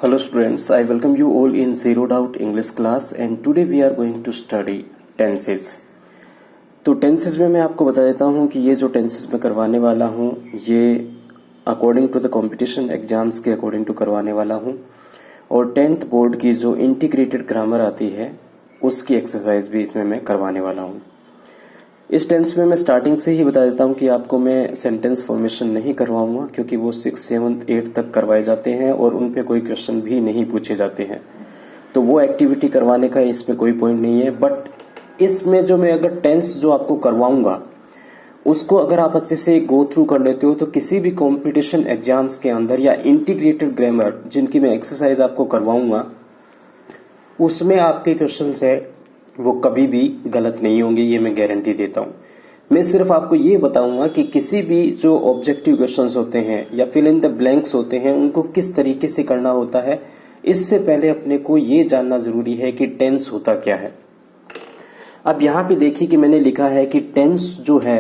Hello students, I welcome you all in Zero Doubt English class and today we are going to study tenses। तो tenses में मैं आपको बता देता हूँ कि ये जो टेंसेस मैं करवाने वाला हूँ ये according to the competition exams के अकॉर्डिंग टू करवाने वाला हूँ और 10th बोर्ड की जो इंटीग्रेटेड ग्रामर आती है उसकी एक्सरसाइज भी इसमें मैं करवाने वाला हूँ। इस टेंस में मैं स्टार्टिंग से ही बता देता हूँ कि आपको मैं सेंटेंस फॉर्मेशन नहीं करवाऊंगा क्योंकि वो 6, 7, 8 तक करवाए जाते हैं और उन पे कोई क्वेश्चन भी नहीं पूछे जाते हैं, तो वो एक्टिविटी करवाने का इसमें कोई पॉइंट नहीं है। बट इसमें जो मैं अगर टेंस जो आपको करवाऊंगा उसको अगर आप अच्छे से गो थ्रू कर लेते हो तो किसी भी कॉम्पिटिशन एग्जाम्स के अंदर या इंटीग्रेटेड ग्रामर जिनकी मैं एक्सरसाइज आपको करवाऊंगा उसमें आपके क्वेश्चन है वो कभी भी गलत नहीं होंगे, ये मैं गारंटी देता हूँ। मैं सिर्फ आपको ये बताऊंगा कि किसी भी जो ऑब्जेक्टिव क्वेश्चंस होते हैं या फिल इन द ब्लैंक्स होते हैं उनको किस तरीके से करना होता है। इससे पहले अपने को ये जानना जरूरी है कि टेंस होता क्या है। अब यहाँ पे देखिए कि मैंने लिखा है कि टेंस जो है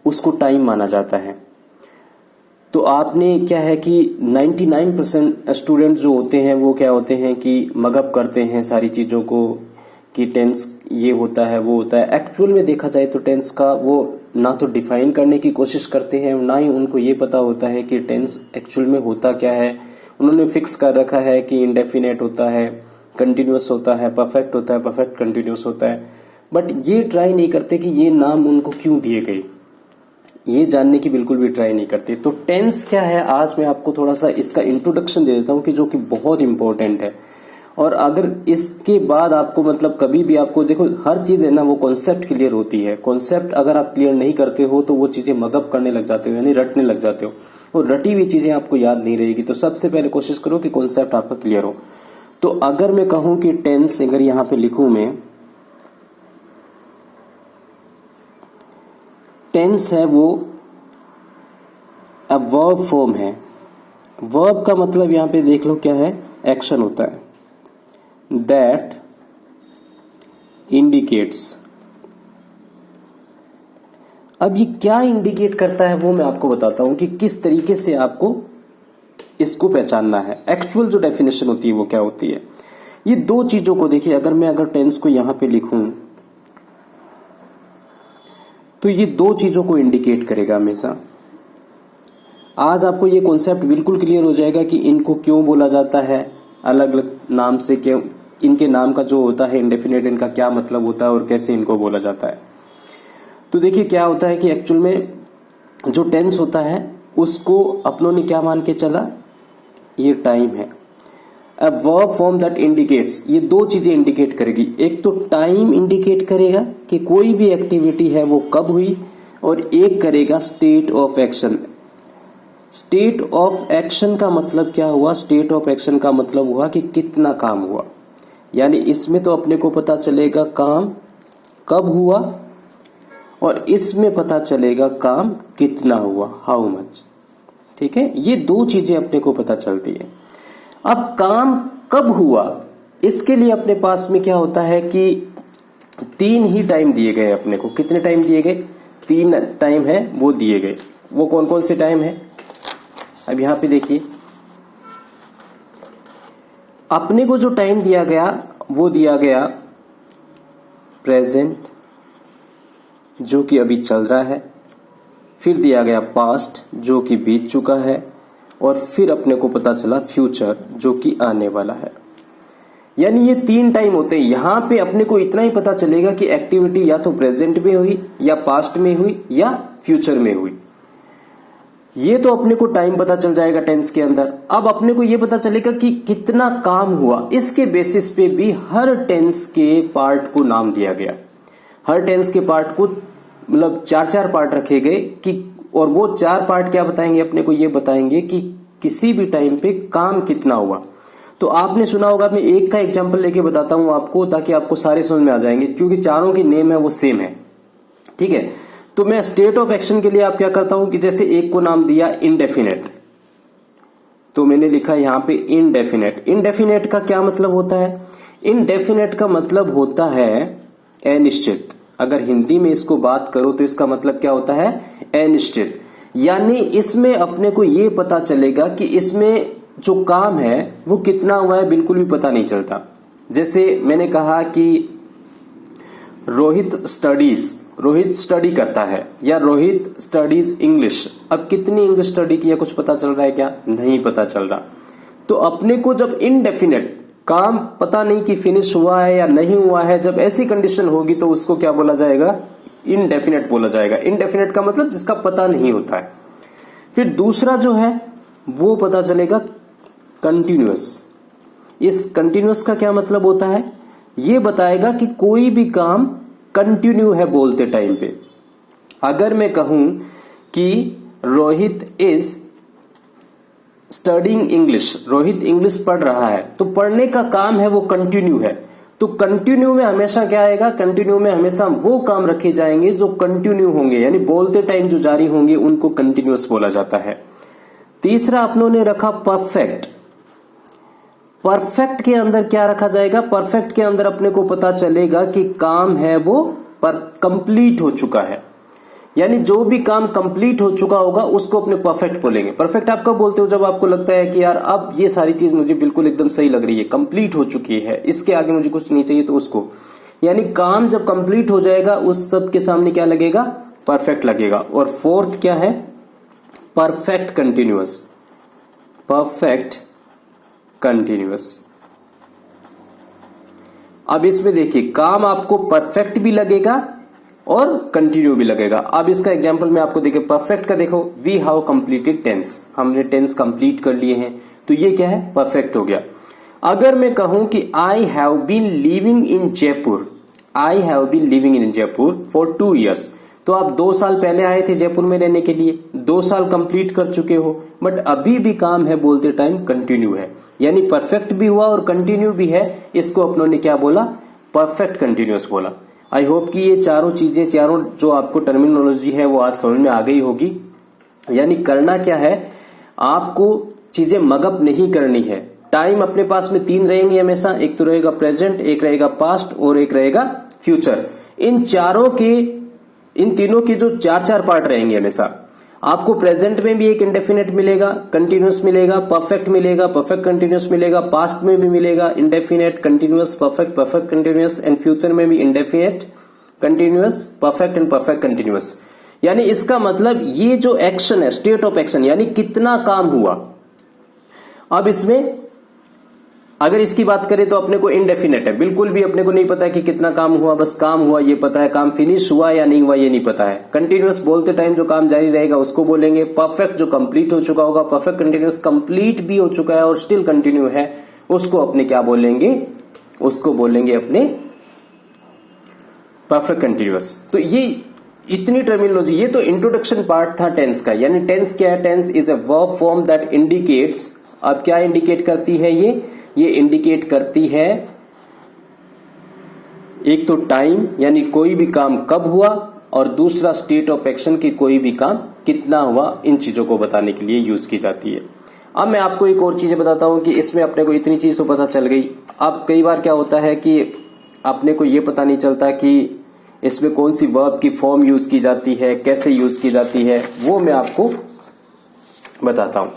उसको टाइम माना जाता है। तो आपने क्या है कि 99% स्टूडेंट जो होते हैं वो क्या होते हैं कि मगअप करते हैं सारी चीजों को कि टेंस ये होता है वो होता है। एक्चुअल में देखा जाए तो टेंस का वो ना तो डिफाइन करने की कोशिश करते हैं ना ही उनको ये पता होता है कि टेंस एक्चुअल में होता क्या है। उन्होंने फिक्स कर रखा है कि इंडेफिनेट होता है, कंटिन्यूअस होता है, परफेक्ट होता है, परफेक्ट कंटिन्यूअस होता है, बट ये ट्राई नहीं करते कि ये नाम उनको क्यों दिए गए, ये जानने की बिल्कुल भी ट्राई नहीं करते। तो टेंस क्या है आज मैं आपको थोड़ा सा इसका इंट्रोडक्शन दे देता हूँ कि जो कि बहुत इंपॉर्टेंट है। और अगर इसके बाद आपको मतलब कभी भी आपको देखो हर चीज है ना वो कॉन्सेप्ट क्लियर होती है। कॉन्सेप्ट अगर आप क्लियर नहीं करते हो तो वो चीजें मगअप करने लग जाते हो यानी रटने लग जाते हो और रटी हुई चीजें आपको याद नहीं रहेगी। तो सबसे पहले कोशिश करो कि कॉन्सेप्ट आपका क्लियर हो। तो अगर मैं कहूं कि टेंस अगर यहां पे लिखूं मैं टेंस है वो अब वर्ब फॉर्म है। वर्ब का मतलब यहां पे देख लो क्या है, एक्शन होता है that indicates। अब ये क्या इंडिकेट करता है वो मैं आपको बताता हूं कि किस तरीके से आपको इसको पहचानना है। एक्चुअल जो डेफिनेशन होती है वो क्या होती है। ये दो चीजों को देखिए, अगर टेंस को यहां पे लिखूं तो ये दो चीजों को इंडिकेट करेगा हमेशा। आज आपको ये कॉन्सेप्ट बिल्कुल क्लियर हो जाएगा कि इनको क्यों बोला जाता है अलग अलग नाम से, क्यों इनके नाम का जो होता है इंडेफिनेट इनका क्या मतलब होता है और कैसे इनको बोला जाता है। तो देखिए क्या होता है कि एक्चुअल में जो टेंस होता है उसको अपनों ने क्या मान के चला, ये टाइम है। अब वर्ब फॉर्म दैट इंडिकेट्स, ये दो चीजें इंडिकेट करेगी। एक तो टाइम इंडिकेट करेगा कि कोई भी एक्टिविटी है वो कब हुई, और एक करेगा state of action. State of action का मतलब क्या हुआ, स्टेट ऑफ एक्शन का मतलब हुआ कि कितना काम हुआ। यानी इसमें तो अपने को पता चलेगा काम कब हुआ और इसमें पता चलेगा काम कितना हुआ, हाउ मच। ठीक है, ये दो चीजें अपने को पता चलती है। अब काम कब हुआ इसके लिए अपने पास में क्या होता है कि 3 ही टाइम दिए गए अपने को। कितने टाइम दिए गए, 3 टाइम है वो दिए गए। वो कौन कौन से टाइम है, अब यहां पे देखिए अपने को जो टाइम दिया गया वो दिया गया प्रेजेंट जो कि अभी चल रहा है, फिर दिया गया पास्ट जो कि बीत चुका है, और फिर अपने को पता चला फ्यूचर जो कि आने वाला है। यानी ये 3 टाइम होते हैं। यहां पे अपने को इतना ही पता चलेगा कि एक्टिविटी या तो प्रेजेंट में हुई या पास्ट में हुई या फ्यूचर में हुई। ये तो अपने को टाइम पता चल जाएगा टेंस के अंदर। अब अपने को ये पता चलेगा कि कितना काम हुआ। इसके बेसिस पे भी हर टेंस के पार्ट को नाम दिया गया। हर टेंस के पार्ट को मतलब 4-4 पार्ट रखे गए कि, और वो 4 पार्ट क्या बताएंगे अपने को, ये बताएंगे कि किसी भी टाइम पे काम कितना हुआ। तो आपने सुना होगा, मैं एक का एग्जाम्पल लेके बताता हूं आपको ताकि आपको सारे समझ में आ जाएंगे, क्योंकि चारों की नेम है वो सेम है। ठीक है, तो मैं स्टेट ऑफ एक्शन के लिए आप क्या करता हूं कि जैसे एक को नाम दिया इंडेफिनेट, तो मैंने लिखा यहां पे इनडेफिनेट। इनडेफिनेट का क्या मतलब होता है, इनडेफिनेट का मतलब होता है अनिश्चित। अगर हिंदी में इसको बात करो तो इसका मतलब क्या होता है, अनिश्चित। यानी इसमें अपने को ये पता चलेगा कि इसमें जो काम है वो कितना हुआ है बिल्कुल भी पता नहीं चलता। जैसे मैंने कहा कि रोहित स्टडी करता है या रोहित स्टडीज इंग्लिश। अब कितनी इंग्लिश स्टडी की है कुछ पता चल रहा है क्या? नहीं पता चल रहा। तो अपने को जब इनडेफिनेट काम पता नहीं कि फिनिश हुआ है या नहीं हुआ है, जब ऐसी कंडीशन होगी तो उसको क्या बोला जाएगा? इनडेफिनेट बोला जाएगा। इनडेफिनेट का मतलब जिसका पता नहीं होता है। फिर दूसरा जो है वो पता चलेगा कंटिन्यूअस। इस कंटिन्यूअस का क्या मतलब होता है? ये बताएगा कि कोई भी काम कंटिन्यू है बोलते टाइम पे। अगर मैं कहूं कि Rohit is studying English, Rohit English पढ़ रहा है, तो पढ़ने का काम है वो कंटिन्यू है। तो कंटिन्यू में हमेशा क्या आएगा? कंटिन्यू में हमेशा वो काम रखे जाएंगे जो कंटिन्यू होंगे, यानी बोलते टाइम जो जारी होंगे उनको कंटिन्यूअस बोला जाता है। तीसरा अपनों ने रखा परफेक्ट। परफेक्ट के अंदर क्या रखा जाएगा? परफेक्ट के अंदर अपने को पता चलेगा कि काम है वो कंप्लीट हो चुका है, यानी जो भी काम कंप्लीट हो चुका होगा उसको अपने परफेक्ट बोलेंगे। परफेक्ट आप कब बोलते हो? जब आपको लगता है कि यार अब ये सारी चीज मुझे बिल्कुल एकदम सही लग रही है, कंप्लीट हो चुकी है, इसके आगे मुझे कुछ नहीं चाहिए, तो उसको, यानी काम जब कंप्लीट हो जाएगा उस सब के सामने क्या लगेगा? परफेक्ट लगेगा। और फोर्थ क्या है? Perfect continuous. Perfect continuous. अब इसमें देखिए काम आपको परफेक्ट भी लगेगा और कंटिन्यू भी लगेगा। अब इसका एग्जांपल मैं आपको देखिए, परफेक्ट का देखो, वी हैव कंप्लीटेड टेंस, हमने टेंस कंप्लीट कर लिए हैं, तो ये क्या है? परफेक्ट हो गया। अगर मैं कहूं कि I have been living in Jaipur, I have been living in Jaipur for 2 years, तो आप 2 साल पहले आए थे जयपुर में रहने के लिए, 2 साल कंप्लीट कर चुके हो, बट अभी भी काम है बोलते टाइम कंटिन्यू है, यानी परफेक्ट भी हुआ और कंटिन्यू भी है। इसको अपनों ने क्या बोला? परफेक्ट कंटिन्यूअस बोला। आई होप कि ये चारों चीजें, चारों जो आपको टर्मिनोलॉजी है वो आज समझ में आ गई होगी। यानी करना क्या है, आपको चीजें मगअप नहीं करनी है। टाइम अपने पास में 3 रहेंगे हमेशा, एक तो रहेगा प्रेजेंट, एक रहेगा पास्ट और एक रहेगा फ्यूचर। इन तीनों के जो 4 पार्ट रहेंगे हमेशा। आपको प्रेजेंट में भी एक इंडेफिनेट मिलेगा, कंटिन्यूअस मिलेगा, परफेक्ट मिलेगा, परफेक्ट कंटिन्यूअस मिलेगा, पास्ट में भी मिलेगा indefinite, continuous, perfect, perfect continuous, and future में भी indefinite, continuous, perfect and perfect continuous. यानी इसका मतलब ये जो एक्शन है, स्टेट ऑफ एक्शन, यानी कितना काम हुआ। अब इसमें अगर इसकी बात करें तो अपने को इनडेफिनेट है, बिल्कुल भी अपने को नहीं पता है कि कितना काम हुआ, बस काम हुआ ये पता है, काम फिनिश हुआ या नहीं हुआ ये नहीं पता है। कंटिन्यूअस बोलते टाइम जो काम जारी रहेगा उसको बोलेंगे। परफेक्ट जो कंप्लीट हो चुका होगा, परफेक्ट कंटिन्यूअस कंप्लीट भी हो चुका है और स्टिल कंटिन्यू है, उसको अपने क्या बोलेंगे? उसको बोलेंगे अपने परफेक्ट कंटिन्यूअस। तो ये इतनी टर्मिनोलॉजी, ये तो इंट्रोडक्शन पार्ट था टेंस का। यानी टेंस क्या है? Tense is a verb form that indicates, अब क्या इंडिकेट करती है? ये इंडिकेट करती है एक तो टाइम, यानी कोई भी काम कब हुआ, और दूसरा स्टेट ऑफ एक्शन की कोई भी काम कितना हुआ। इन चीजों को बताने के लिए यूज की जाती है। अब मैं आपको एक और चीजें बताता हूं कि इसमें अपने को इतनी चीज तो पता चल गई। अब कई बार क्या होता है कि अपने को ये पता नहीं चलता कि इसमें कौन सी वर्ब की फॉर्म यूज की जाती है, कैसे यूज की जाती है, वो मैं आपको बताता हूं।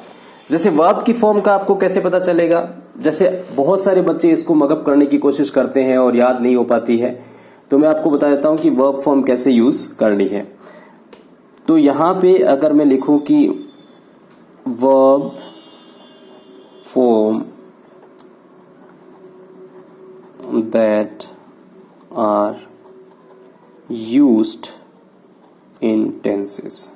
जैसे वर्ब की फॉर्म का आपको कैसे पता चलेगा? जैसे बहुत सारे बच्चे इसको मगअप करने की कोशिश करते हैं और याद नहीं हो पाती है, तो मैं आपको बता देता हूं कि वर्ब फॉर्म कैसे यूज करनी है। तो यहां पे अगर मैं लिखूं कि verb form that are used in tenses,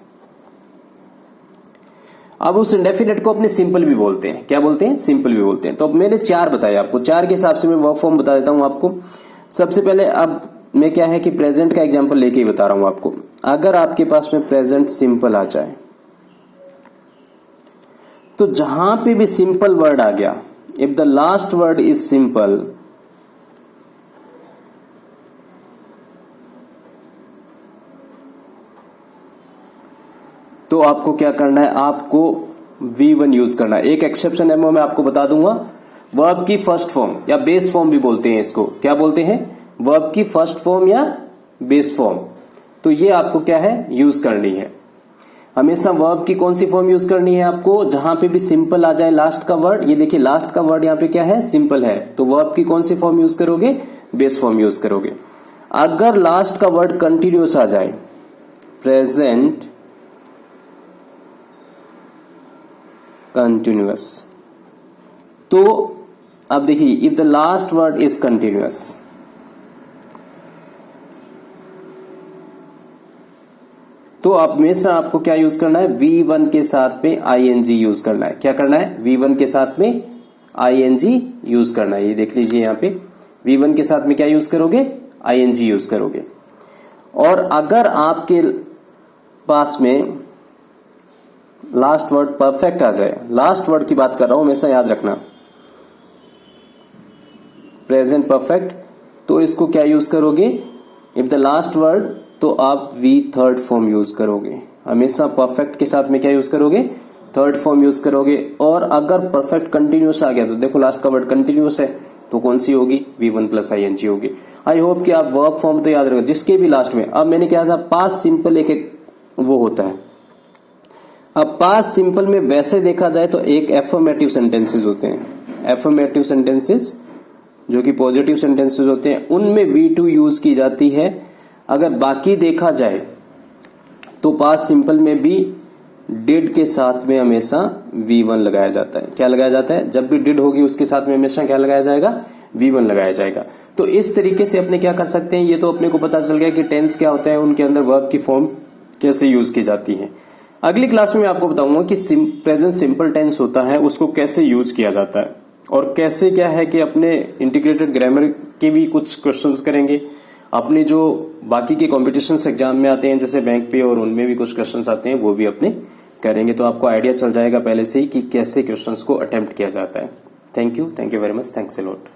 अब उस इंडेफिनेट को अपने सिंपल भी बोलते हैं। क्या बोलते हैं? सिंपल भी बोलते हैं। तो अब मैंने 4 बताए आपको, 4 के हिसाब से मैं वर्ब फॉर्म बता देता हूं आपको। सबसे पहले अब मैं क्या है कि प्रेजेंट का एग्जांपल लेके ही बता रहा हूं आपको। अगर आपके पास में प्रेजेंट सिंपल आ जाए, तो जहां पे भी सिंपल वर्ड आ गया, if the last word is simple, तो आपको क्या करना है? आपको V1 यूज करना है। एक एक्सेप्शन है वो मैं आपको बता दूंगा। वर्ब की फर्स्ट फॉर्म या बेस फॉर्म भी बोलते हैं इसको। क्या बोलते हैं? वर्ब की फर्स्ट फॉर्म या बेस फॉर्म। तो ये आपको क्या है? यूज करनी है। हमेशा वर्ब की कौन सी फॉर्म यूज करनी है आपको, जहां पे भी सिंपल आ जाए लास्ट का वर्ड। ये देखिए लास्ट का वर्ड यहाँ पे क्या है, सिंपल है, तो वर्ब की कौन सी फॉर्म यूज करोगे, बेस फॉर्म यूज करोगे। अगर लास्ट का वर्ड कंटिन्यूअस आ जाए, प्रेजेंट कंटिन्यूअस, तो अब देखिए if the last word is continuous, तो अब हमेशा आपको क्या यूज करना है, V1 के साथ में ing यूज करना है। क्या करना है, V1 के साथ में ing यूज करना है। ये देख लीजिए यहाँ पे V1 के साथ में क्या यूज करोगे, ing यूज करोगे। और अगर आपके पास में लास्ट वर्ड परफेक्ट आ जाए, लास्ट वर्ड की बात कर रहा हूं, हमेशा याद रखना, प्रेजेंट परफेक्ट, तो इसको क्या यूज करोगे, इफ द लास्ट वर्ड, तो आप V थर्ड फॉर्म यूज करोगे। हमेशा परफेक्ट के साथ में क्या यूज करोगे, थर्ड फॉर्म यूज करोगे। और अगर परफेक्ट कंटिन्यूअस आ गया, तो देखो लास्ट का वर्ड कंटिन्यूअस है, तो कौन सी होगी, V1 प्लस ing होगी। आई होप कि आप वर्ब फॉर्म तो याद रखो जिसके भी लास्ट में। अब मैंने क्या था, पास्ट सिंपल एक वो होता है। अब पास्ट सिंपल में वैसे देखा जाए तो एक एफर्मेटिव सेंटेंसेस होते हैं, एफर्मेटिव सेंटेंसेस जो कि पॉजिटिव सेंटेंसेस होते हैं, उनमें V2 यूज की जाती है। अगर बाकी देखा जाए तो पास्ट सिंपल में भी डिड के साथ में हमेशा V1 लगाया जाता है। क्या लगाया जाता है, जब भी डिड होगी उसके साथ में हमेशा क्या लगाया जाएगा, V1 लगाया जाएगा। तो इस तरीके से अपने क्या कर सकते हैं, ये तो अपने को पता चल गया कि टेंस क्या होता है, उनके अंदर वर्ब की फॉर्म कैसे यूज की जाती है। अगली क्लास में मैं आपको बताऊंगा कि प्रेजेंट सिंपल टेंस होता है उसको कैसे यूज किया जाता है, और कैसे क्या है कि अपने इंटीग्रेटेड ग्रामर के भी कुछ क्वेश्चंस करेंगे। अपने जो बाकी के कॉम्पिटिशन एग्जाम में आते हैं जैसे बैंक पे, और उनमें भी कुछ क्वेश्चंस आते हैं, वो भी अपने करेंगे। तो आपको आइडिया चल जाएगा पहले से ही कि कैसे क्वेश्चंस को अटेम्प्ट किया जाता है। Thank you very much, thanks a lot.